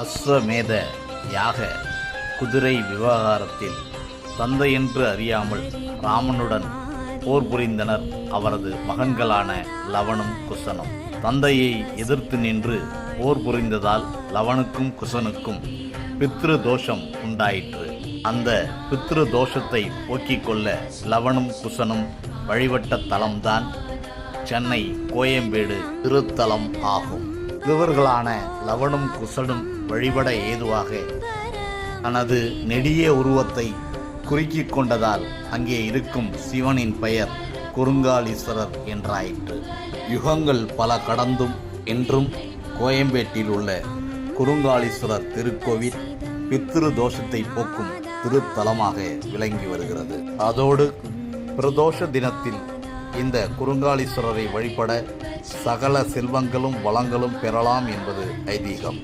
அஸ்வமேத யாக குதிரை விவகாரத்தில் தந்தையென்று அறியாமல் ராமனுடன் போர் புரிந்தனர் அவரது மகன்களான லவனும் குசனும். தந்தையை எதிர்த்து நின்று போர் புரிந்ததால் லவனுக்கும் குசனுக்கும் பித்ரு தோஷம் உண்டாயிற்று. அந்த பித்ரு தோஷத்தை போக்கிக் கொள்ள லவனும் குசனும் வழிபட்ட தலம்தான் சென்னை கோயம்பேடு திருத்தலம் ஆகும். இவர்களான லவனும் குசனும் வழிபட ஏதுவாக தனது நெடிய உருவத்தை குறுக்கிக் கொண்டதால் அங்கே இருக்கும் சிவனின் பெயர் குறுங்காலீஸ்வரர் என்றாயிற்று. யுகங்கள் பல கடந்தும் என்றும் கோயம்பேட்டில் உள்ள குறுங்காலீஸ்வரர் திருக்கோவில் பித்ரு தோஷத்தை போக்கும் திருத்தலமாக விளங்கி வருகிறது. அதோடு பிரதோஷ தினத்தில் இந்த குறுங்காலீஸ்வரரை வழிபட சகல செல்வங்களும் வளங்களும் பெறலாம் என்பது ஐதீகம்.